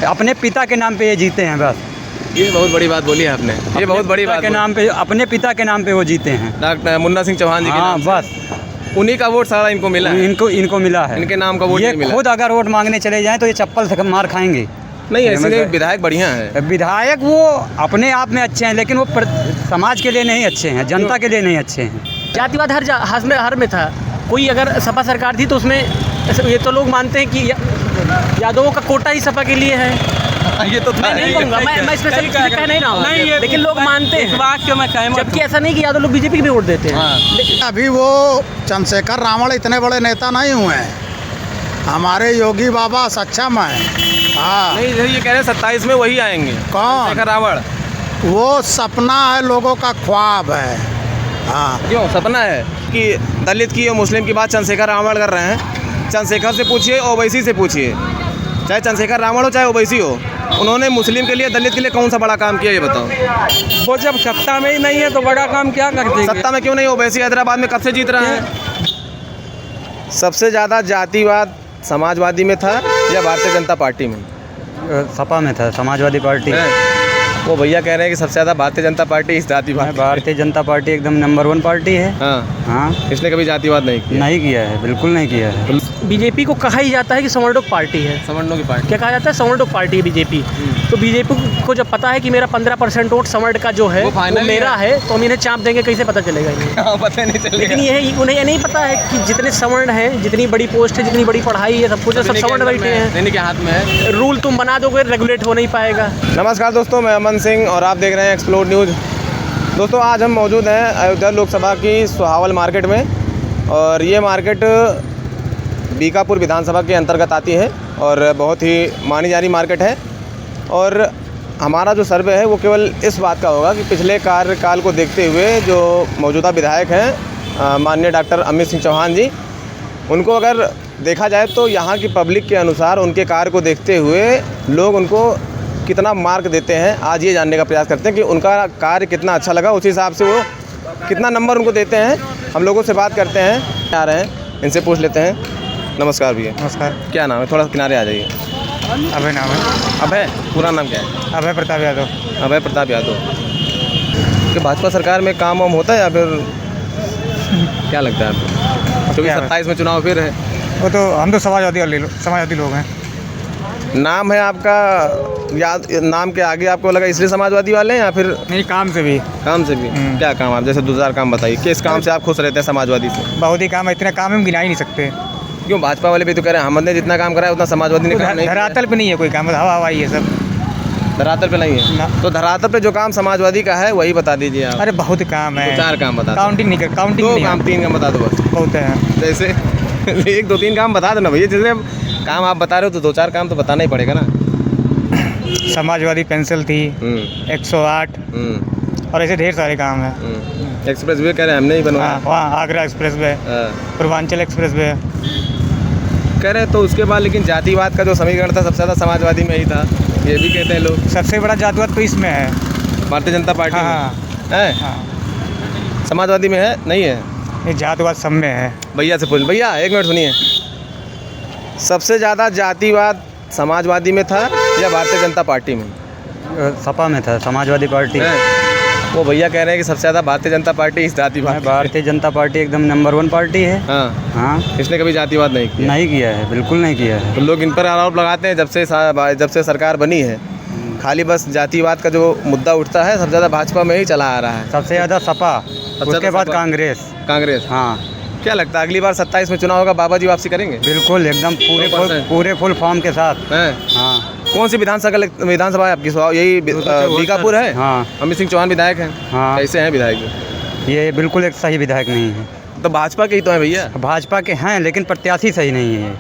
अपने पिता के नाम पे ये जीते हैं बस। ये बहुत बड़ी बात बोली है आपने, ये बहुत बड़ी बात के नाम पे, अपने पिता के नाम पे वो जीते हैं। डॉक्टर मुन्ना सिंह चौहान जी के हाँ नाम से। बस उन्हीं का वोट सारा इनको मिला है। इनको मिला है, इनके नाम का वोट ये नहीं मिला। खुद अगर वोट मांगने चले जाएं तो ये चप्पल से मार खाएंगे। नहीं, ऐसे नहीं, विधायक बढ़िया है। विधायक वो अपने आप में अच्छे हैं, लेकिन वो समाज के लिए नहीं अच्छे हैं, जनता के लिए नहीं अच्छे हैं। जातिवाद हर में था। कोई अगर सपा सरकार थी तो उसमें ये तो लोग मानते हैं कि यादवों का कोटा ही सपा के लिए है। ये तो था नहीं कहूँगा, मैं इसमें से कह नहीं रहा हूँ, लेकिन लोग मानते हैं, जबकि ऐसा नहीं कि यादव लोग बीजेपी भी वोट देते हैं। अभी वो चंद्रशेखर रावण इतने बड़े नेता नहीं हुए हैं, हमारे योगी बाबा सक्षम है। हाँ, नहीं, ये कह रहे हैं 27 में वही आएंगे। कौन? चंद्रशेखर रावण। वो सपना है, लोगों का ख्वाब है। हाँ, क्यों सपना है कि दलित की और मुस्लिम की बात चंद्रशेखर रावण कर रहे हैं। चंद्रशेखर से पूछिए, ओवैसी से पूछिए, चाहे चंद्रशेखर रावण हो चाहे ओवैसी हो, उन्होंने मुस्लिम के लिए, दलित के लिए कौन सा बड़ा काम किया, ये बताओ। वो जब सत्ता में ही नहीं है तो बड़ा काम क्या करते हैं? सत्ता में क्यों नहीं? ओवैसी हैदराबाद में कब से जीत रहा है? सबसे ज़्यादा जातिवाद समाजवादी में था या भारतीय जनता पार्टी में? सपा में था, समाजवादी पार्टी। वो भैया कह रहे हैं कि सबसे ज़्यादा भारतीय जनता पार्टी इस जातिवाद। भारतीय जनता पार्टी एकदम नंबर 1 पार्टी है। हाँ हाँ, इसने कभी जातिवाद नहीं किया। नहीं किया है, बिल्कुल नहीं किया है। बीजेपी को कहा ही जाता है कि संवर्णों पार्टी है। सवर्णों की पार्टी क्या कहा जाता है? संवर्णों पार्टी है बीजेपी। तो बीजेपी को जब पता है कि मेरा 15% वोट संवर्ण का जो है वो मेरा है, तो हम इन्हें चाप देंगे, कैसे पता चलेगा इन्हें? पता नहीं चलेगा। लेकिन उन्हें ये नहीं पता है कि जितने सवर्ण हैं, जितनी बड़ी पोस्ट है, जितनी बड़ी पढ़ाई है, सब कुछ सब सवर्ण बैठे हैं। इनके हाथ में है। रूल तुम बना दोगे, रेगुलेट हो नहीं पाएगा। नमस्कार दोस्तों, मैं अमन सिंह और आप देख रहे हैं एक्सप्लोर न्यूज़। दोस्तों, आज हम मौजूद हैं अयोध्या लोकसभा की सुहावल मार्केट में, और ये मार्केट बीकापुर विधानसभा के अंतर्गत आती है और बहुत ही मानी जानी मार्केट है। और हमारा जो सर्वे है वो केवल इस बात का होगा कि पिछले कार्यकाल को देखते हुए जो मौजूदा विधायक हैं माननीय डॉक्टर अमित सिंह चौहान जी, उनको अगर देखा जाए तो यहाँ की पब्लिक के अनुसार उनके कार्य को देखते हुए लोग उनको कितना मार्क देते हैं, आज ये जानने का प्रयास करते हैं कि उनका कार्य कितना अच्छा लगा। उसी हिसाब से वो कितना नंबर उनको देते हैं। हम लोगों से बात करते हैं, आ रहे हैं, इनसे पूछ लेते हैं। नमस्कार भैया। नमस्कार। क्या नाम है? थोड़ा किनारे आ जाइए। अभय नाम है। अभय, पूरा नाम क्या है? अभय प्रताप यादव। अभय प्रताप यादव। कि भाजपा सरकार में काम वाम होता है या फिर क्या लगता है आपको? क्योंकि 27 में चुनाव फिर है। वो तो हम तो समाजवादी लोग हैं। नाम है आपका, याद नाम के आगे आपको लगा इसलिए समाजवादी वाले हैं या फिर नहीं, काम से भी। काम से भी? क्या काम? आप जैसे 2-4 काम बताइए, किस काम से आप खुश रहते हैं समाजवादी से? बहुत ही काम है, इतने काम हम गिना ही नहीं सकते। क्यों? भाजपा वाले भी तो कह रहे हैं हमने जितना काम करा है उतना समाजवादी ने काम नहीं किया। धरातल पे नहीं है कोई काम, हवा हवा ये सब। धरातल पे नहीं है? तो धरातल पे जो काम समाजवादी का है वही बता दीजिए आप। अरे बहुत काम है। 2-4 काम बता दो। काउंटिंग नहीं कर, काउंटिंग 2 काम 3 काम बता दो बस। बहुत है। जैसे 1-2-3 काम बता दो ना भैया। जैसे काम आप बता रहे हो तो 2-4 काम तो बताना ही पड़ेगा ना। समाजवादी पेंसिल थी, 108 और ऐसे ढेर सारे काम हैं। एक्सप्रेस वे कह रहे हैं हमने ही बनवाया। वहाँ Agra express way, Purvanchal express way कह रहे हैं। तो उसके बाद लेकिन जातिवाद का जो समीकरण था सबसे ज़्यादा समाजवादी में ही था, ये भी कहते हैं लोग। सबसे बड़ा जातिवाद तो इसमें है, भारतीय जनता पार्टी हाँ, में है। हाँ। समाजवादी में है नहीं है? ये जातिवाद सब में है। भैया से पूछ। भैया 1 मिनट सुनिए। सबसे ज़्यादा जातिवाद समाजवादी में था या भारतीय जनता पार्टी में? सपा में था, समाजवादी पार्टी। वो भैया कह रहे हैं कि सबसे ज़्यादा भारतीय जनता पार्टी इस जातिवाद। भारतीय जनता पार्टी एकदम नंबर 1 पार्टी है। हाँ हाँ, इसने कभी जातिवाद नहीं किया। नहीं किया है, बिल्कुल नहीं किया है। तो लोग इन पर आरोप लगाते हैं जब से सरकार बनी है, खाली बस जातिवाद का जो मुद्दा उठता है सबसे ज़्यादा भाजपा में ही चला आ रहा है। सबसे ज़्यादा सपा, उसके बाद सपा। कांग्रेस। हाँ। क्या लगता है अगली बार 27 में चुनाव होगा, बाबा जी वापसी करेंगे? बिल्कुल, एकदम पूरे फुल फॉर्म के साथ। हाँ। कौन सी विधानसभा है आपकी? यही बीकापुर है? हाँ। अमित सिंह चौहान विधायक हैं। हाँ। कैसे हैं विधायक? ये बिल्कुल एक सही विधायक नहीं है। तो भाजपा के ही तो हैं भैया। भाजपा के हैं लेकिन प्रत्याशी सही नहीं है।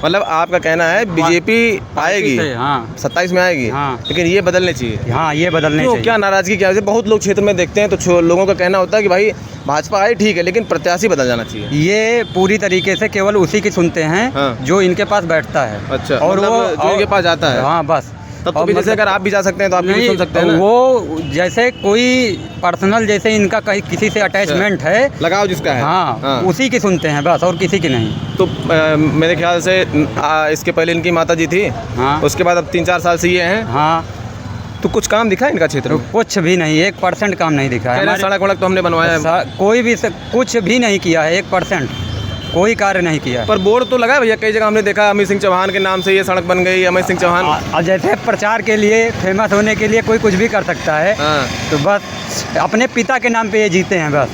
मतलब आपका कहना है बीजेपी आएगी, हाँ 27 में आएगी, हाँ। लेकिन ये बदलने चाहिए। हाँ, ये बदलने चाहिए। क्या नाराजगी क्या है? बहुत लोग क्षेत्र में देखते हैं तो लोगों का कहना होता है कि भाई भाजपा आए ठीक है, लेकिन प्रत्याशी बदल जाना चाहिए। ये पूरी तरीके से केवल उसी की सुनते हैं, हाँ। जो इनके पास बैठता है। अच्छा, और मतलब वो जो इनके पास जाता है। हाँ बस, तब तो और भी जैसे मतलब- अगर आप भी जा सकते हैं तो आप भी नहीं, सुन सकते हैं ना। वो जैसे कोई पर्सनल जैसे इनका कहीं किसी से अटैचमेंट है, लगाव जिसका है। हाँ, उसी की सुनते हैं बस, और किसी की नहीं। तो मेरे ख्याल से इसके पहले इनकी माता जी थी, हाँ उसके बाद अब 3-4 साल से ये हैं। हाँ, तो कुछ काम दिखा है इनका क्षेत्र तो में? कुछ भी नहीं, 1% काम नहीं दिखा है। कह रहे हैं हमारे- सड़क वड़क तो हमने बनवाया है, कोई भी कुछ भी नहीं किया है, 1% कोई कार्य नहीं किया है। पर बोर्ड तो लगा है भैया, कई जगह हमने देखा अमित सिंह चौहान के नाम से ये सड़क बन गई, अमित सिंह चौहान। और जैसे प्रचार के लिए, फेमस होने के लिए कोई कुछ भी कर सकता है, हाँ, तो बस अपने पिता के नाम पे ये जीते हैं बस।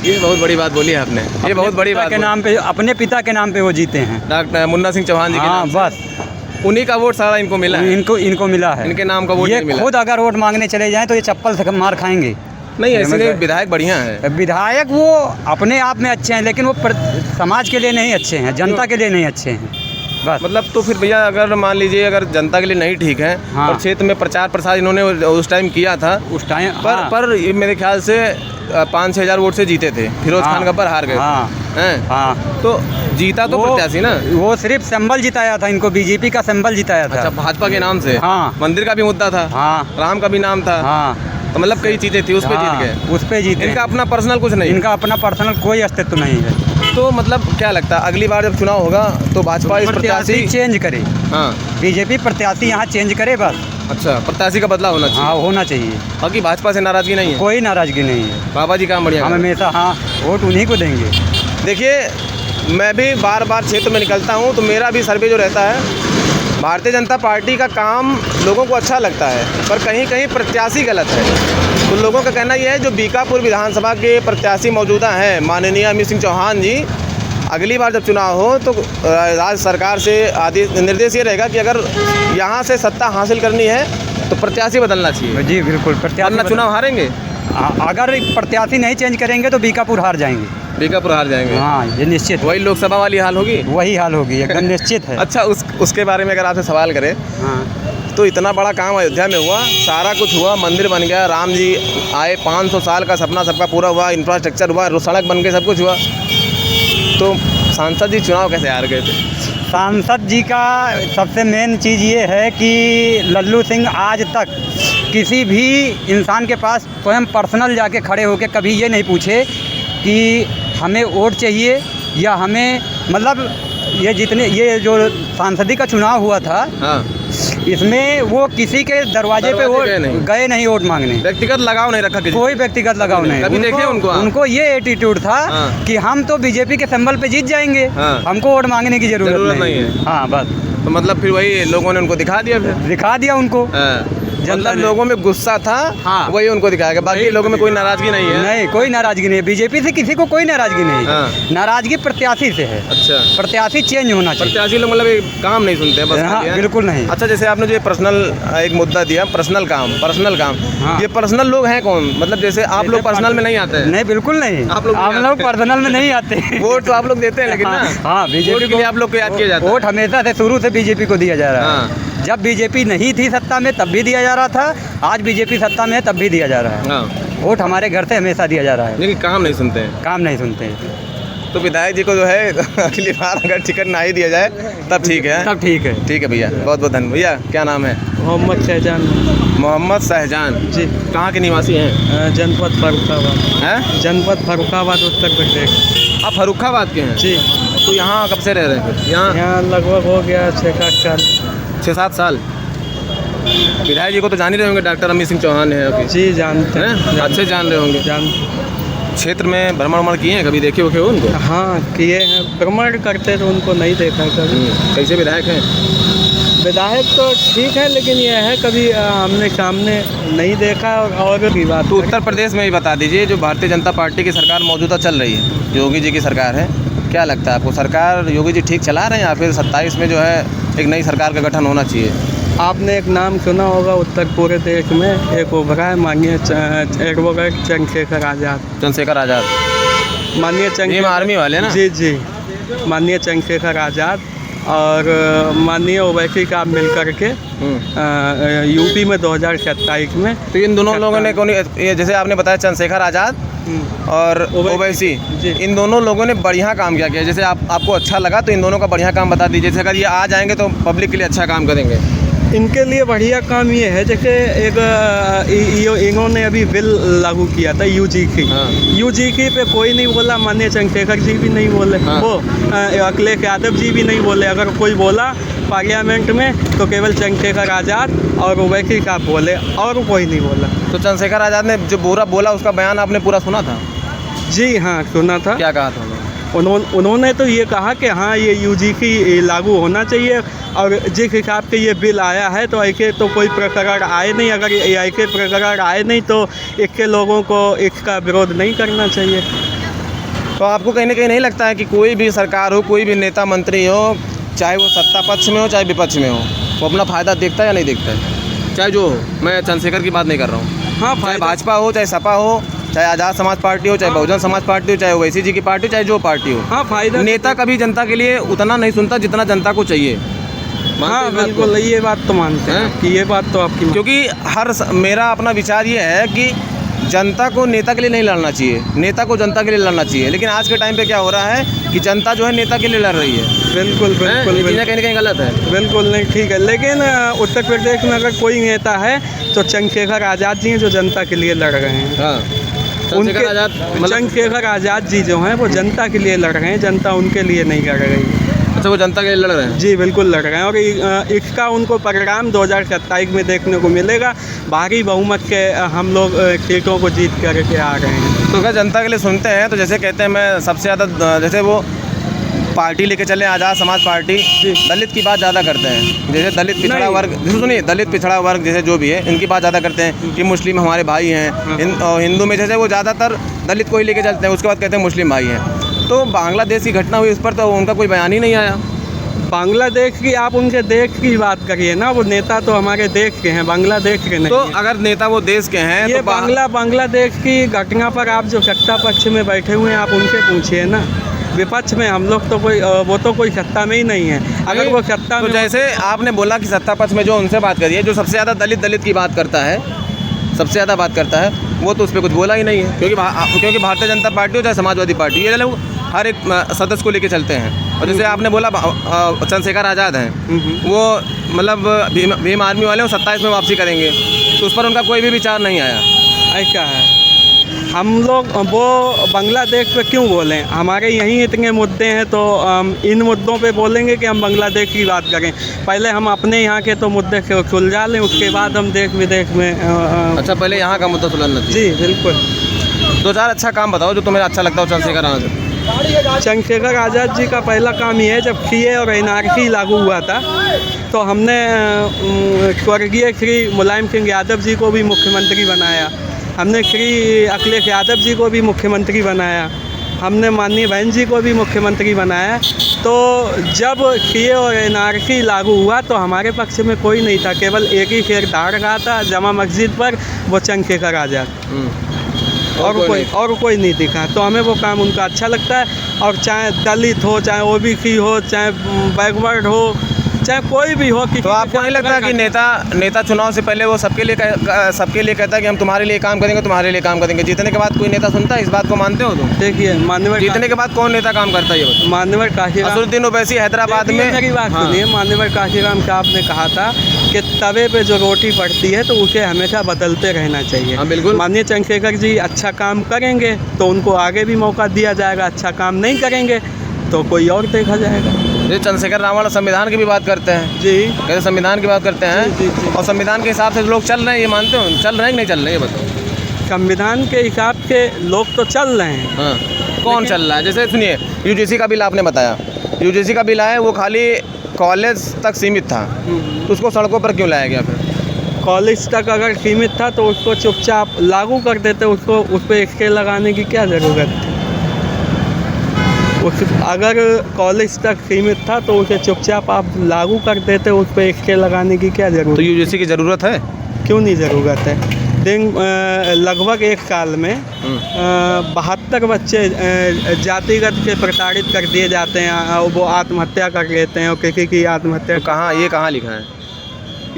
ये बहुत बड़ी बात बोली है आपने, ये बहुत बड़ी पिता बात के बोली। नाम पे, अपने पिता के नाम पे वो जीते हैं। डॉक्टर मुन्ना सिंह चौहान जी के हाँ नाम से। बस, उन्हीं का वोट सारा इनको मिला है, इनको मिला है। इनके नाम का वोट ये नहीं मिला। खुद अगर वोट मांगने चले जाएं तो ये चप्पल से मार खाएंगे। नहीं ऐसे नहीं, विधायक बढ़िया है। विधायक वो अपने आप में अच्छे हैं, लेकिन वो समाज के लिए नहीं अच्छे हैं, जनता के लिए नहीं अच्छे हैं बस। मतलब तो फिर भैया अगर मान लीजिए अगर जनता के लिए नहीं ठीक है, हाँ। और क्षेत्र में प्रचार प्रसार इन्होंने उस टाइम किया था, उस टाइम पर ये मेरे ख्याल से 5-6 हज़ार वोट से जीते थे, फिरोज हाँ। खान गब्बर हार गए थे। हाँ हैं? हाँ, तो जीता तो प्रत्याशी ना। वो सिर्फ सिंबल जिताया था, इनको बीजेपी का सिंबल जिताया था। अच्छा, भाजपा के नाम से। हाँ। मंदिर का भी मुद्दा था, हाँ राम का भी नाम था, हाँ, तो मतलब कई चीजें थी, उस पे जीत गए। उस पे जीते। इनका अपना पर्सनल कुछ नहीं। इनका अपना पर्सनल कोई अस्तित्व नहीं है। तो मतलब क्या लगता है अगली बार जब चुनाव होगा तो भाजपा इस प्रत्याशी चेंज करे, हाँ, बीजेपी प्रत्याशी यहाँ चेंज करे बस। अच्छा, प्रत्याशी का बदलाव होना चाहिए। हाँ, होना चाहिए। बाकी भाजपा से नाराजगी नहीं है, कोई नाराजगी नहीं है। बाबा जी काम बढ़िया हम कर रहे हैं। हमेशा हाँ वोट उन्हीं को देंगे। देखिए मैं भी बार बार क्षेत्र में निकलता हूँ तो मेरा भी सर्वे जो रहता है, भारतीय जनता पार्टी का काम लोगों को अच्छा लगता है, पर कहीं कहीं प्रत्याशी गलत है। तो लोगों का कहना यह है जो बीकापुर विधानसभा के प्रत्याशी मौजूदा हैं माननीय अमित सिंह चौहान जी, अगली बार जब चुनाव हो तो राज्य सरकार से आदेश निर्देश ये रहेगा कि अगर यहाँ से सत्ता हासिल करनी है तो प्रत्याशी बदलना चाहिए, जी बिल्कुल, प्रत्याशी वरना चुनाव हारेंगे। अगर प्रत्याशी नहीं चेंज करेंगे तो बीकापुर हार जाएंगे। बीकापुर हार जाएंगे। हाँ, ये निश्चित, वही लोकसभा वाली हाल होगी। वही हाल होगी, एकदम निश्चित है। अच्छा, उसके बारे में अगर आपसे सवाल करें हाँ, तो इतना बड़ा काम अयोध्या में हुआ, सारा कुछ हुआ, मंदिर बन गया, राम जी आए, 500 साल का सपना सबका पूरा हुआ, इंफ्रास्ट्रक्चर हुआ, सड़क बन गई, सब कुछ हुआ, तो सांसद जी चुनाव कैसे हार गए थे? सांसद जी का सबसे मेन चीज़ ये है कि लल्लू सिंह आज तक किसी भी इंसान के पास स्वयं पर्सनल जाके खड़े होकर कभी ये नहीं पूछे कि हमें वोट चाहिए या हमें, मतलब ये जो सांसदी का चुनाव हुआ था, हाँ, इसमें वो किसी के दरवाजे पे वोट गए नहीं वोट मांगने। व्यक्तिगत लगाव नहीं रखा किसी, कोई व्यक्तिगत लगाव नहीं। कभी देखे उनको? उनको ये एटीट्यूड था हाँ। कि हम तो बीजेपी के सिंबल पे जीत जाएंगे, हाँ। हमको वोट मांगने की जरूरत नहीं है। हाँ बस, तो मतलब फिर वही लोगों ने उनको दिखा दिया, फिर दिखा दिया उनको। जनता ने। लोगों में गुस्सा था, हाँ। वही उनको दिखाया गया, बाकी लोगों में कोई नाराजगी नहीं है। नहीं, कोई नाराजगी नहीं है, बीजेपी से किसी को कोई नाराजगी नहीं है। हाँ। नाराजगी प्रत्याशी से है। अच्छा, प्रत्याशी चेंज होना चाहिए। प्रत्याशी लोग मतलब काम नहीं सुनते हैं बस। हाँ, खाली, हैं? बिल्कुल नहीं। अच्छा, जैसे आपने जो ये पर्सनल एक मुद्दा दिया, पर्सनल काम, हाँ। ये पर्सनल लोग हैं कौन? मतलब जैसे आप लोग पर्सनल में नहीं आते हैं? नहीं, बिल्कुल नहीं। आप लोग नहीं आते। पर्सनल में नहीं आते। वोट तो आप लोग देते हैं लेकिन ना, हाँ, वोट बीजेपी के लिए आप लोग को याद किया जाता है। वोट हमेशा से शुरू से बीजेपी को दिया जा रहा है। हाँ। जब बीजेपी नहीं थी सत्ता में तब भी दिया जा रहा था, आज बीजेपी सत्ता में है तब भी दिया जा रहा है। हाँ, वोट हमारे घर से हमेशा दिया जा रहा है। लेकिन काम नहीं सुनते हैं। काम नहीं सुनते हैं। तो विधायक जी को जो है अगली बार अगर टिकट ना ही दिया जाए तब ठीक है। तब ठीक है। ठीक है भैया, बहुत बहुत धन्यवाद। भैया क्या नाम है? मोहम्मद शहजान मोहम्मद शहजान जी, कहाँ के निवासी हैं? जनपद फर्रुखाबाद, हैं? जनपद फर्रुखाबाद, उत्तर प्रदेश। आप फर्रुखाबाद के हैं? जी, तो यहाँ कब से रह रहे हैं फिर? यहाँ लगभग हो गया 6-7 साल। 6-7 साल। विधायक जी को तो जान ही रहे होंगे, डॉक्टर अमित सिंह चौहान है अभी। जी, जानते हैं? अच्छे जान रहे होंगे। क्षेत्र में भ्रमण किए हैं, कभी देखे होखे हो उनको? हाँ, किए हैं, भ्रमण करते तो उनको नहीं देखा कभी। कैसे विधायक हैं? विधायक तो ठीक है, लेकिन यह है कभी हमने सामने नहीं देखा। और की बात तो उत्तर प्रदेश में भी बता दीजिए, जो भारतीय जनता पार्टी की सरकार मौजूदा चल रही है, योगी जी की सरकार है, क्या लगता है आपको, सरकार योगी जी ठीक चला रहे हैं या फिर 27 में जो है एक नई सरकार का गठन होना चाहिए? आपने एक नाम सुना होगा, उत्तर पूरे देश में एक उभरा है, माननीय एडवोकेट चंद्रशेखर आज़ाद। चंद्रशेखर आज़ाद, माननीय ये आर्मी वाले ना? जी जी, माननीय चंद्रशेखर आज़ाद और माननीय ओवैसी का मिल करके यूपी में 2027 में। तो इन दोनों लोगों ने कौन, ये जैसे आपने बताया चंद्रशेखर आज़ाद और ओवैसी, इन दोनों लोगों ने बढ़िया काम किया। जैसे आपको अच्छा लगा तो इन दोनों का बढ़िया काम बता दीजिए। जैसे अगर ये आ जाएंगे तो पब्लिक के लिए अच्छा काम करेंगे। इनके लिए बढ़िया काम ये है, जैसे इन्होंने अभी बिल लागू किया था यूजीसी। हाँ। यूजीसी पे कोई नहीं बोला, माननीय चंद्रशेखर जी भी नहीं बोले, हाँ। वो अखिलेश यादव जी भी नहीं बोले। अगर कोई बोला पार्लियामेंट में तो केवल चंद्रशेखर आज़ाद और ओवैसी साहब बोले, और कोई नहीं बोला। तो चंद्रशेखर आज़ाद ने जो पूरा बोला उसका बयान आपने पूरा सुना था? जी हाँ, सुना था। क्या कहा था उन्होंने तो ये कहा कि हाँ ये यूजीसी लागू होना चाहिए, और जिस हिसाब से ये बिल आया है तो ऐसे तो कोई प्रकरण आए नहीं। अगर ऐसे प्रकरण आए नहीं तो इसके लोगों को इसका विरोध नहीं करना चाहिए। तो आपको कहीं ना कहीं नहीं लगता है कि कोई भी सरकार हो, कोई भी नेता मंत्री हो, चाहे वो सत्ता पक्ष में हो चाहे विपक्ष में हो, वो अपना फ़ायदा देखता है या नहीं देखता है? चाहे जो हो, मैं चंद्रशेखर की बात नहीं कर रहा हूँ, हाँ, चाहे भाजपा हो, चाहे सपा हो, चाहे आज़ाद समाज पार्टी हो, चाहे बहुजन समाज पार्टी हो, चाहे ओवैसी जी की पार्टी हो, चाहे जो पार्टी हो, हाँ, फायदा नेता कभी जनता के लिए उतना नहीं सुनता जितना जनता को चाहिए। हाँ बिल्कुल, ये बात तो मानते हैं कि ये बात तो आपकी, क्योंकि मेरा अपना विचार ये है कि जनता को नेता के लिए नहीं लड़ना चाहिए, नेता को जनता के लिए लड़ना चाहिए। लेकिन आज के टाइम पे क्या हो रहा है कि जनता जो है नेता के लिए लड़ रही है। बिल्कुल बिल्कुल, कहीं ना कहीं गलत है। बिल्कुल नहीं, ठीक है। लेकिन उत्तर प्रदेश में अगर कोई नेता है तो चंद्रशेखर आज़ाद जी हैं, जो जनता के लिए लड़ रहे हैं। हाँ, चंद्रशेखर आज़ाद जी जो हैं वो जनता के लिए लड़ रहे हैं, जनता उनके लिए नहीं लड़ रही है। अच्छा, वो जनता के लिए लड़ रहे हैं? जी बिल्कुल लड़ रहे हैं, और इसका उनको परिणाम 2027 में देखने को मिलेगा। भारी बहुमत के हम लोग सीटों को जीत करके आ रहे हैं। तो अगर जनता के लिए सुनते हैं तो जैसे कहते हैं, मैं सबसे ज़्यादा जैसे वो पार्टी लेके चले आज़ाद समाज पार्टी, दलित की बात ज़्यादा करते हैं। जैसे दलित पिछड़ा वर्ग, सुनिए, दलित पिछड़ा वर्ग जैसे जो भी है इनकी बात ज़्यादा करते हैं कि मुस्लिम हमारे भाई हैं। और हिंदू में जैसे वो ज़्यादातर दलित को ही लेके चलते हैं, उसके बाद कहते हैं मुस्लिम भाई हैं। तो बांग्लादेश की घटना हुई उस पर तो उनका कोई बयान ही नहीं आया। बांग्लादेश की आप उनके देश की बात करिए ना, वो नेता तो हमारे देश के हैं, बांग्लादेश के नहीं। तो अगर नेता वो देश के हैं ये तो बांग्लादेश की घटना पर आप जो सत्ता पक्ष में बैठे हुए हैं आप उनसे पूछिए ना। विपक्ष में हम लोग तो कोई वो तो कोई सत्ता में ही नहीं है। अगर वो सत्ता में, तो जैसे आपने बोला कि सत्ता पक्ष में जो उनसे बात करिए, जो सबसे ज़्यादा दलित की बात करता है, सबसे ज़्यादा बात करता है, वो तो उस पर कुछ बोला ही नहीं है। क्योंकि भारतीय जनता पार्टी हो चाहे समाजवादी पार्टी, ये लोग हर एक सदस्य को लेके चलते हैं। और जैसे आपने बोला चंद्रशेखर आज़ाद हैं, वो मतलब भीम आर्मी वाले वो 27 में वापसी करेंगे, तो उस पर उनका कोई भी विचार नहीं आया। ऐसा है, हम लोग वो बांग्लादेश पे क्यों बोलें? हमारे यहीं इतने मुद्दे हैं तो इन मुद्दों पे बोलेंगे कि हम बांग्लादेश की बात करें? पहले हम अपने यहाँ के तो मुद्दे सुलझा लें, उसके बाद हम देश विदेश में अच्छा, पहले यहाँ का मुद्दा सुलझना चाहिए। जी बिल्कुल। 2 4 अच्छा काम बताओ जो तुम्हें अच्छा लगता हो चंद्रशेखर आज़ाद। चंद्रशेखर आज़ाद जी का पहला काम ये है, जब सीए और एनआरसी लागू हुआ था तो हमने स्वर्गीय श्री मुलायम सिंह यादव जी को भी मुख्यमंत्री बनाया, हमने श्री अखिलेश यादव जी को भी मुख्यमंत्री बनाया, हमने माननीय बहन जी को भी मुख्यमंत्री बनाया। तो जब सीए और एनआरसी लागू हुआ तो हमारे पक्ष में कोई नहीं था, केवल एक ही शेर धाड़ रहा था जमा मस्जिद पर, वो चंद्रशेखर आज़ाद, और कोई नहीं दिखा। तो हमें वो काम उनका अच्छा लगता है। और चाहे दलित हो, चाहे ओबीसी हो, चाहे बैकवर्ड हो, चाहे कोई भी हो। तो आपको नहीं लगता कि नेता चुनाव से पहले वो सबके लिए कहता है कि हम तुम्हारे लिए काम करेंगे, तुम्हारे लिए काम करेंगे, जीतने के बाद कोई नेता सुनता है? इस बात को मानते हो तुम? देखिए, मान्यवर जीतने के बाद कौन नेता काम करता है? ये मान्यवर काशीराम, असदुद्दीन ओवैसी हैदराबाद में, मेरी बात सुनिए, मान्यवर काशीराम साहब ने कहा था कि तवे पे जो रोटी पड़ती है तो उसे हमेशा बदलते रहना चाहिए। हाँ बिल्कुल। माननीय चंद्रशेखर जी अच्छा काम करेंगे तो उनको आगे भी मौका दिया जाएगा, अच्छा काम नहीं करेंगे तो कोई और देखा जाएगा। ये चंद्रशेखर रावण संविधान की भी बात करते हैं। जी, कहते संविधान की बात करते हैं। जी, जी। और संविधान के हिसाब से लोग चल रहे हैं, ये मानते हो? चल रहे हैं कि नहीं चल रहे, ये बताओ। संविधान के हिसाब से लोग तो चल रहे हैं। हाँ, कौन चल रहा है? जैसे सुनिए, यूजीसी का बिल आपने बताया, यूजीसी का बिल आया, वो खाली कॉलेज तक सीमित था, तो उसको सड़कों पर क्यों लाया गया फिर? कॉलेज तक अगर सीमित था तो उसको चुपचाप लागू कर देते, उसको उस पर स्टे लगाने की क्या ज़रूरत थी? अगर कॉलेज तक सीमित था तो उसे चुपचाप आप लागू कर देते, उस पर स्टे लगाने की क्या ज़रूरत? तो यूजीसी की ज़रूरत है? क्यों नहीं ज़रूरत है? लगभग 1 साल में 72 बच्चे जातिगत से प्रताड़ित कर दिए जाते हैं, वो आत्महत्या कर लेते हैं और किसी की आत्महत्या। तो कहाँ, ये कहाँ लिखा है?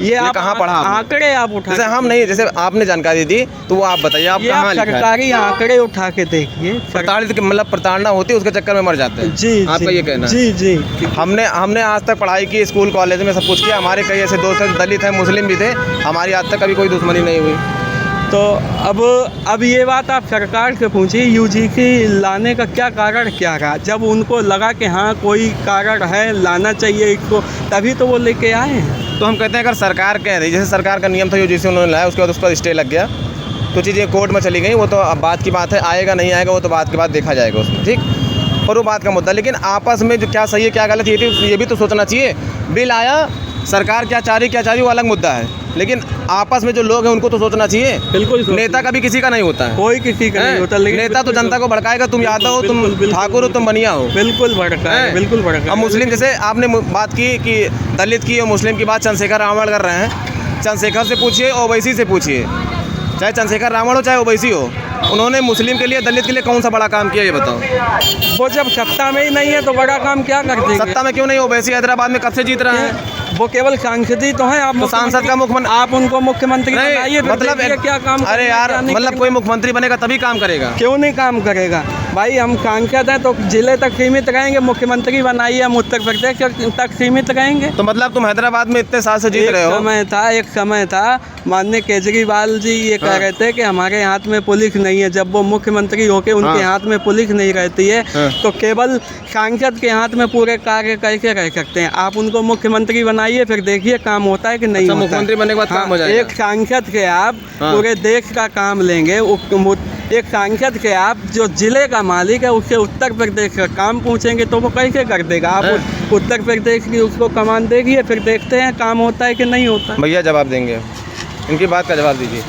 ये आप कहाँ पढ़ा आपने? आंकड़े आप उठा जैसे हम नहीं, जैसे आपने जानकारी दी तो वो आप बताइए, आप ये कहाँ आप लिखा है? सरकारी आंकड़े उठा के देखिए। प्रताड़ित मतलब प्रताड़ना होती है, उसके चक्कर में मर जाते हैं। जी आपका जी, ये कहना है? जी जी। हमने आज तक पढ़ाई की, स्कूल कॉलेज में सब कुछ किया। हमारे कई ऐसे दोस्त हैं दलित हैं, मुस्लिम भी थे, हमारी आज तक कभी कोई दुश्मनी नहीं हुई। तो अब ये बात आप सरकार से पूछिए, यूजीसी लाने का क्या कारण क्या रहा? जब उनको लगा कि हाँ कोई कारण है, लाना चाहिए इसको, तभी तो वो लेके आए हैं। तो हम कहते हैं अगर सरकार कह रही, जैसे सरकार का नियम था यूजीसी उन्होंने लाया, उसके बाद उस पर स्टे लग गया, तो चीज़ें कोर्ट में चली गई, वो तो अब बात की बात है, आएगा नहीं आएगा वो तो बात के बाद देखा जाएगा उसमें, ठीक। और वो बात का मुद्दा, लेकिन आपस में जो क्या सही है क्या गलत ये भी तो सोचना चाहिए। बिल आया, सरकार क्या चाह रही वो अलग मुद्दा है, लेकिन आपस में जो लोग हैं उनको तो सोचना चाहिए। बिल्कुल। नेता कभी किसी का नहीं होता है, कोई किसी का नहीं होता, लेकिन नेता तो जनता को भड़काएगा, तुम यादव हो, तुम ठाकुर हो, तुम बनिया हो, बिल्कुल भड़का है, बिल्कुल भड़का। अब मुस्लिम, जैसे आपने बात की कि दलित की और मुस्लिम की बात चंद्रशेखर रावण कर रहे हैं, चंद्रशेखर से पूछिए, ओवैसी से पूछिए, चाहे चंद्रशेखर रावण हो चाहे ओवैसी हो, उन्होंने मुस्लिम के लिए, दलित के लिए कौन सा बड़ा काम किया ये बताओ। वो जब सत्ता में ही नहीं है तो बड़ा काम क्या कर देंगे? सत्ता में क्यों नहीं? ओवैसी हैदराबाद में कब से जीत रहे हैं? वो केवल सांसद ही तो हैं। आप तो सांसद का मुख्यमंत्री, आप उनको मुख्यमंत्री बनाइए, फिर मतलब देखिए क्या काम अरे करेगा, यार, क्या नहीं मतलब करेगा। कोई मुख्यमंत्री बनेगा तभी काम करेगा। क्यों नहीं काम करेगा भाई? हम सांसद हैं तो जिले तक सीमित रहेंगे, मुख्यमंत्री बनाइए, हम उत्तर प्रदेश तक सीमित रहेंगे। तो मतलब तुम हैदराबाद में इतने साल से जीत रहे हो। एक समय था माननीय केजरीवाल जी ये कह रहे थे कि हमारे हाथ में पुलिस नहीं है। जब वो मुख्यमंत्री होके उनके हाथ में पुलिस नहीं रहती है तो केवल सांसद के हाथ में पूरे कार्य कैसे रह सकते हैं? आप उनको मुख्यमंत्री बनाइए, फिर देखिए काम होता है कि नहीं होता। मुख्यमंत्री बनने के बाद काम हो जाएगा। एक सांसद के आप पूरे देश का काम लेंगे, एक सांसद के आप जो जिले का मालिक है उससे उत्तर प्रदेश का काम पूछेंगे तो वो कैसे कर देगा? आप उत्तर प्रदेश की उसको कमान देखिए, फिर देखते हैं काम होता है कि नहीं होता। भैया जवाब देंगे, इनकी बात का जवाब दीजिए,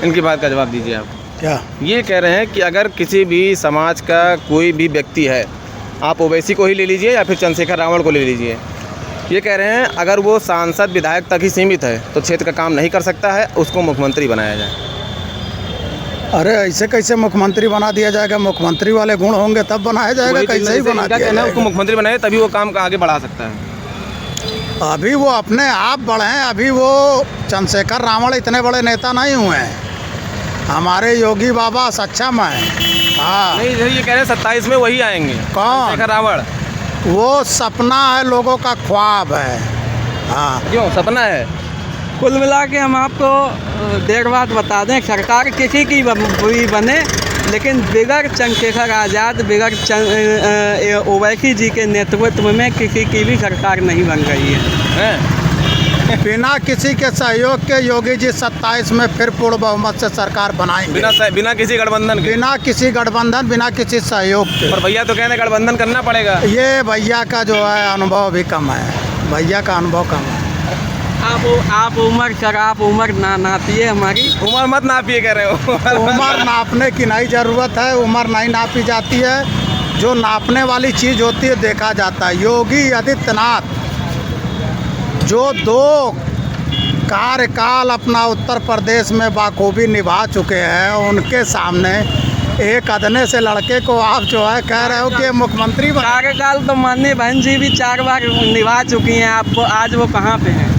इनकी बात का जवाब दीजिए आप। क्या ये कह रहे हैं कि अगर किसी भी समाज का कोई भी व्यक्ति है, आप ओवैसी को ही ले लीजिए या फिर चंद्रशेखर रावण को ले लीजिए, ये कह रहे हैं अगर वो सांसद विधायक तक ही सीमित है तो क्षेत्र का काम नहीं कर सकता है, उसको मुख्यमंत्री बनाया जाए। अरे ऐसे कैसे मुख्यमंत्री बना दिया जाएगा? मुख्यमंत्री वाले गुण होंगे तब बनाया जाएगा, कैसे ही बना दिया कहना है उसको जाएगा? मुख्यमंत्री बनाए तभी वो काम का आगे बढ़ा सकता है। अभी वो अपने आप बढ़े हैं, अभी वो चंद्रशेखर रावण इतने बड़े नेता नहीं हुए हैं। हमारे योगी बाबा सक्षम हैं। हाँ, नहीं ये कह रहे हैं 27 में वही आएंगे। कौन? चंद्रशेखर रावण। वो सपना है, लोगों का ख्वाब है। हाँ, क्यों सपना है? कुल मिला के हम आपको देर बाद बता दें, सरकार किसी की भी बने, लेकिन बगैर चंद्रशेखर आज़ाद, बगैर ओवैसी जी के नेतृत्व में किसी की भी सरकार नहीं बन रही है। बिना किसी के सहयोग के योगी जी 27 में फिर पूर्ण बहुमत से सरकार बनाएंगे, बिना किसी गठबंधन के। बिना किसी गठबंधन, बिना किसी सहयोग के। पर भैया तो कहते हैं गठबंधन करना पड़ेगा। ये भैया का जो है अनुभव भी कम है, भैया का अनुभव कम है। आप उम्र ना नापिए हमारी। उम्र मत नापिए कह रहे हो। उम्र नापने की नहीं ज़रूरत है, उम्र नहीं नापी जाती है। जो नापने वाली चीज़ होती है देखा जाता है। योगी आदित्यनाथ जो 2 कार्यकाल अपना उत्तर प्रदेश में बाखूबी निभा चुके हैं, उनके सामने एक अदने से लड़के को आप जो है कह रहे हो कि मुख्यमंत्री कार्यकाल तो माननीय बहन जी भी 4 बार निभा चुकी हैं। आपको आज वो कहाँ पे हैं?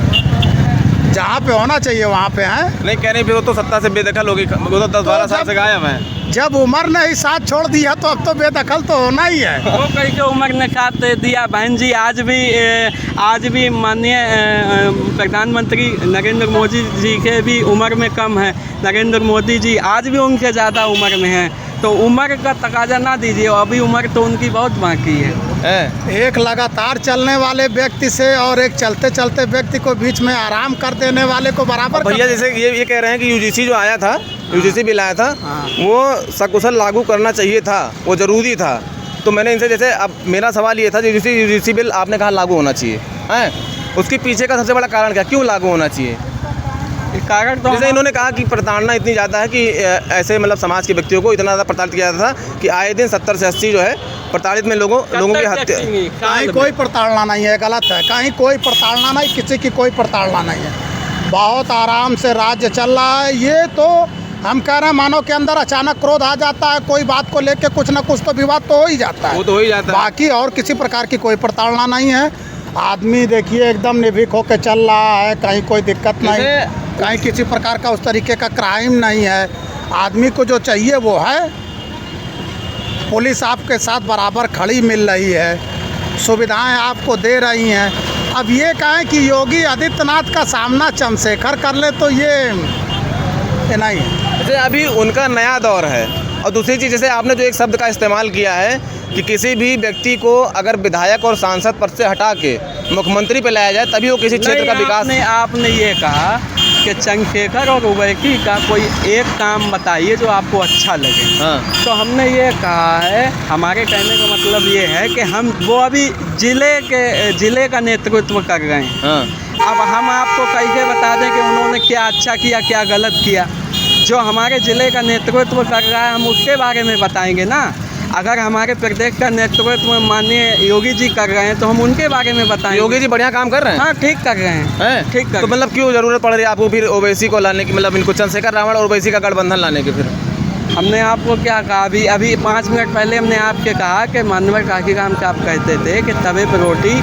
जहाँ पे होना चाहिए वहाँ पे हैं। नहीं कह रहे फिर वो तो सत्ता से बेदखल होगी, वो तो 10-12 साल से गायब है। जब उम्र ने ही साथ छोड़ दिया तो अब तो बेदखल तो होना ही है। वो कैसे उम्र ने साथ दे दिया बहन जी? आज भी माननीय प्रधानमंत्री नरेंद्र मोदी जी के भी उम्र में कम है। नरेंद्र मोदी जी आज भी उनसे ज़्यादा उम्र में हैं, तो उम्र का तकाजा ना दीजिए, अभी उम्र तो उनकी बहुत बाकी है। एक लगातार चलने वाले व्यक्ति से और एक चलते चलते व्यक्ति को बीच में आराम कर देने वाले को बराबर भैया जैसे ये कह रहे हैं कि यूजीसी जो आया था, यूजीसी बिल आया था, वो सकुशल लागू करना चाहिए था, वो ज़रूरी था। तो मैंने इनसे, जैसे अब मेरा सवाल ये था, यूजीसी बिल आपने कहा लागू होना चाहिए है, उसके पीछे का सबसे बड़ा कारण क्या, क्यों लागू होना चाहिए? कारण तो जैसे इन्होंने कहा कि प्रताड़ना इतनी ज़्यादा है कि ऐसे मतलब समाज के व्यक्तियों को इतना ज़्यादा प्रताड़ित किया जाता था कि आए दिन 70 से 80 जो है प्रताड़ित में लोगों की हत्या। कहीं कोई प्रताड़ना नहीं है, गलत है। कहीं कोई प्रताड़ना नहीं, किसी की कोई प्रताड़ना नहीं है। बहुत आराम से राज्य चल रहा है। ये तो हम कह रहे हैं मानव के अंदर अचानक क्रोध आ जाता है, कोई बात को लेके कुछ ना कुछ तो विवाद तो हो ही जाता है, वो तो हो ही जाता है। बाकी और किसी प्रकार की कोई प्रताड़ना नहीं है। आदमी देखिए एकदम निर्भीक होकर चल रहा है, कहीं कोई दिक्कत नहीं, कहीं किसी प्रकार का उस तरीके का क्राइम नहीं है। आदमी को जो चाहिए वो है। पुलिस आपके साथ बराबर खड़ी मिल रही है, सुविधाएं आपको दे रही हैं। अब ये कहें कि योगी आदित्यनाथ का सामना चंद्रशेखर कर ले तो ये नहीं है। जैसे अभी उनका नया दौर है, और दूसरी चीज़ जैसे आपने जो एक शब्द का इस्तेमाल किया है कि किसी भी व्यक्ति को अगर विधायक और सांसद पद से हटा के मुख्यमंत्री पे लाया जाए तभी वो किसी क्षेत्र का विकास। आपने ये कहा कि चंद्रशेखर और ओवैसी का कोई एक काम बताइए जो आपको अच्छा लगे। हाँ। तो हमने ये कहा है, हमारे कहने का मतलब ये है कि हम वो अभी जिले का नेतृत्व कर रहे हैं। हाँ। अब हम आपको कैसे बता दें कि उन्होंने क्या अच्छा किया क्या गलत किया। जो हमारे ज़िले का नेतृत्व कर रहा है हम उसके बारे में बताएंगे ना। अगर हमारे प्रदेश का नेतृत्व माननीय योगी जी कर रहे हैं तो हम उनके बारे में बताएंगे। योगी जी बढ़िया काम कर रहे हैं। हाँ, ठीक कर रहे हैं। ठीक कर। तो मतलब क्यों ज़रूरत पड़ रही है आपको फिर ओवैसी को लाने की, मतलब इनको चंद्रशेखर रावण और ओवैसी का गठबंधन लाने की? फिर हमने आपको क्या कहा, अभी 5 मिनट पहले हमने आपके कहा कि मानवर काकी राम का आप कहते थे कि तवे पर रोटी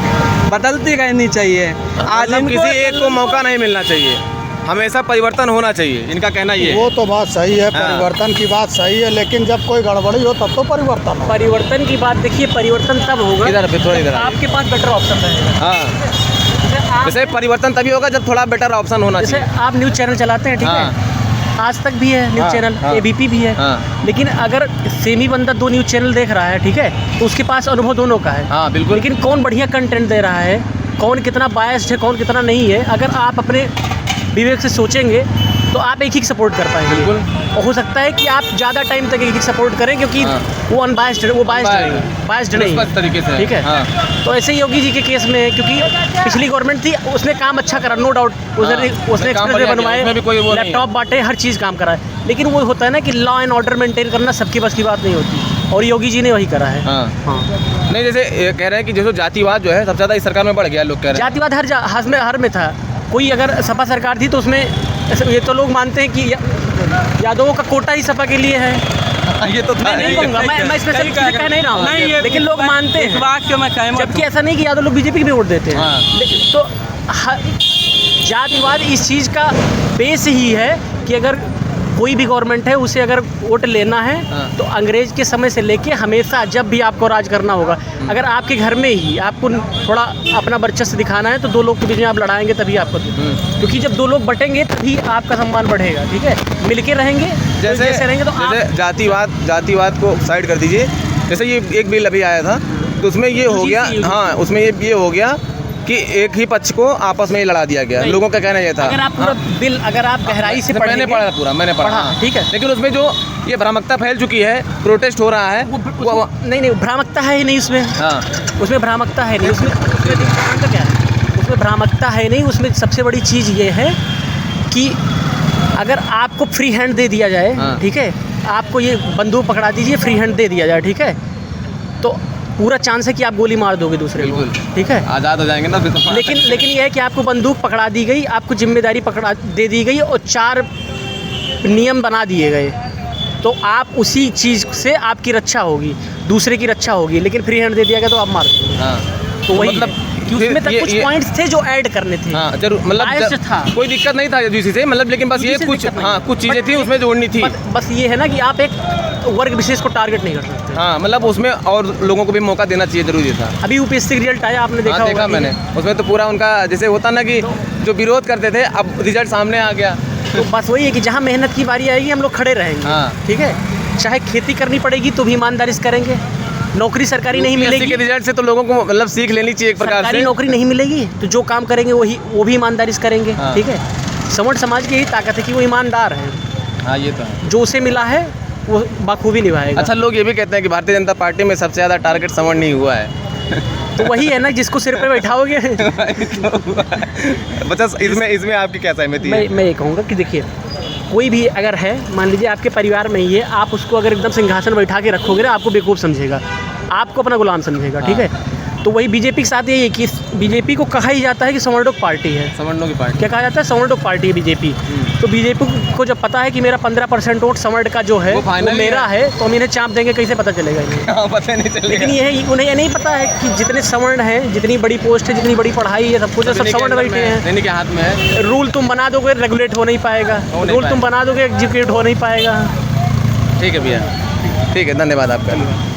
बदलती रहनी चाहिए। आज किसी एक को मौका नहीं मिलना चाहिए, हमेशा परिवर्तन होना चाहिए, इनका कहना ये है। वो तो बात सही है, हाँ। परिवर्तन की बात सही है, लेकिन जब कोई गड़बड़ी हो तब तो परिवर्तन हो। परिवर्तन की बात देखिए, परिवर्तन तब होगा इधर पे थोड़ा इधर आपके पास बेटर ऑप्शन रहेगा। हाँ, जैसे परिवर्तन तभी होगा जब थोड़ा बेटर ऑप्शन होना जैसे चाहिए। आप न्यूज़ चैनल चलाते हैं, ठीक है, आज तक भी है न्यूज़ हाँ, चैनल, हाँ, एबीपी भी है। हाँ। लेकिन अगर सेम ही बंदा 2 न्यूज़ चैनल देख रहा है, ठीक है, तो उसके पास अनुभव दोनों का है। हाँ, बिल्कुल। लेकिन कौन बढ़िया कंटेंट दे रहा है, कौन कितना बायस्ड है, कौन कितना नहीं है, अगर आप अपने विवेक से सोचेंगे तो आप एक ही सपोर्ट कर पाएंगे। बिल्कुल। और हो सकता है कि आप ज़्यादा टाइम तक एक ही सपोर्ट करें क्योंकि वो अनबायस्ड है, वो बायस्ड नहीं है, तरीके से, ठीक है। हाँ। तो ऐसे योगी जी के केस में, क्योंकि पिछली गवर्नमेंट थी, उसने काम अच्छा करा, नो डाउट। उसने एक्सप्रेसवे बनवाए, लैपटॉप बांटे, हर चीज़ काम करा है। लेकिन वो होता है ना कि लॉ एंड ऑर्डर मेंटेन करना सबके बस की बात नहीं होती, और योगी जी ने वही करा है। हाँ। नहीं, जैसे कह रहे हैं कि जैसे जातिवाद जो है सबसे ज़्यादा इस सरकार में बढ़ गया, लोग कह रहे हैं। जातिवाद हर में था। कोई अगर सपा सरकार थी तो उसमें ये तो लोग मानते हैं कि यादवों का कोटा ही सपा के लिए है। ये तो मैं नहीं कहूँगा, मैं स्पेशल कह नहीं रहा हूँ, लेकिन लोग मानते हैं। बात क्यों मैं कहूँ, जबकि ऐसा नहीं कि यादव लोग बीजेपी की भी वोट देते हैं। हाँ। तो जातिवाद इस चीज़ का बेस ही है कि अगर कोई भी गवर्नमेंट है उसे अगर वोट लेना है तो अंग्रेज के समय से लेके हमेशा जब भी आपको राज करना होगा, अगर आपके घर में ही आपको थोड़ा अपना वर्चस्व दिखाना है तो 2 लोग के बीच में आप लड़ाएंगे तभी आपको, क्योंकि जब 2 लोग बटेंगे तभी आपका सम्मान बढ़ेगा, ठीक है। मिलके रहेंगे, जैसे रहेंगे तो जैसे जातिवाद को साइड कर दीजिए। जैसे ये एक बिल अभी आया था तो उसमें ये हो गया, हाँ, उसमें ये हो गया कि एक ही पक्ष को आपस में ही लड़ा दिया गया। लोगों का कहना ये था। अगर आप पूरा बिल अगर आप गहराई से पढ़ेंगे, मैंने पढ़ा, ठीक है। लेकिन उसमें जो ये भ्रामकता फैल चुकी है, प्रोटेस्ट हो रहा है, वो नहीं, भ्रामकता है ही नहीं उसमें। हाँ, उसमें भ्रामकता है नहीं, उसमें क्या है, उसमें भ्रामकता है नहीं। उसमें सबसे बड़ी चीज़ ये है कि अगर आपको फ्री हैंड दे दिया जाए, ठीक है, आपको ये बंदूक पकड़ा दीजिए, फ्री हैंड दे दिया जाए, ठीक है, तो पूरा चांस है कि आप गोली मार दोगे दूसरे को, ठीक है, आज़ाद हो जाएंगे ना फिर तो। लेकिन ये है कि आपको बंदूक पकड़ा दी गई, आपको जिम्मेदारी दे दी गई और 4 नियम बना दिए गए, तो आप उसी चीज़ से आपकी रक्षा होगी, दूसरे की रक्षा होगी। लेकिन फ्री हैंड दे दिया गया तो आप मार दोगे। तो वही मतलब उसमें तक कुछ पॉइंट्स थे जो ऐड करने थे। हाँ, जरूर, मतलब था, कोई दिक्कत नहीं था यूजी से, मतलब, लेकिन बस ये कुछ चीज़ें थी उसमें जोड़नी थी। बस ये है ना कि आप एक वर्ग विशेष को टारगेट नहीं कर सकते। हाँ, मतलब उसमें और लोगों को भी मौका देना चाहिए, जरूरी था। अभी यूपीएससी रिजल्ट आया, आपने देखा? देखा मैंने, उसमें तो पूरा उनका जैसे होता ना कि जो विरोध करते थे अब रिजल्ट सामने आ गया। तो बस वही है कि जहाँ मेहनत की बारी आएगी हम लोग खड़े रहेंगे, ठीक है। चाहे खेती करनी पड़ेगी तो भी ईमानदारी से करेंगे। नौकरी सरकारी नहीं मिलेगी के रिजल्ट से तो लोगों को मतलब सीख लेनी चाहिए एक प्रकार से। सरकारी नौकरी नहीं मिलेगी तो जो काम करेंगे वो भी ईमानदारी से करेंगे, ठीक है। सवर्ण समाज की यही ताकत है कि वो ईमानदार है। हाँ, ये तो है। जो उसे मिला है वो बखूबी निभाएगा। अच्छा, लोग ये भी कहते हैं कि भारतीय जनता पार्टी में सबसे ज़्यादा टारगेट सवर्ण नहीं हुआ है। तो वही है ना, जिसको सिर पे बैठाओगे। बच्चा, इसमें आपकी क्या सहमति है? मैं ये कहूँगा कि देखिए, कोई भी अगर है, मान लीजिए आपके परिवार में ही है, आप उसको अगर एकदम सिंहासन बैठा के रखोगे ना, आपको बेवकूफ़ समझेगा, आपको अपना गुलाम समझेगा, ठीक है। तो वही बीजेपी के साथ यही है कि बीजेपी को कहा ही जाता है कि संवर्डोक पार्टी है। संवर्णों की पार्टी। क्या कहा जाता है? संवर्डोक पार्टी है बीजेपी। तो बीजेपी को जब पता है कि मेरा 15% वोट संवर्ड का जो है वो वो final मेरा है, तो हम इन्हें चाप देंगे, कैसे पता चलेगा इन्हें? हाँ, पता नहीं चलेगा। लेकिन ये है, उन्हें ये नहीं पता है कि जितने सवर्ण हैं, जितनी बड़ी पोस्ट है, जितनी बड़ी पढ़ाई है, सब कुछ सब सवर्ण बैठे हैं। इन्हीं के हाथ में है। रूल तुम बना दोगे, रेगुलेट हो नहीं पाएगा। हो नहीं रूल तुम बना दोगे, एग्जीक्यूट हो नहीं पाएगा। ठीक है भैया, ठीक है, धन्यवाद आपका।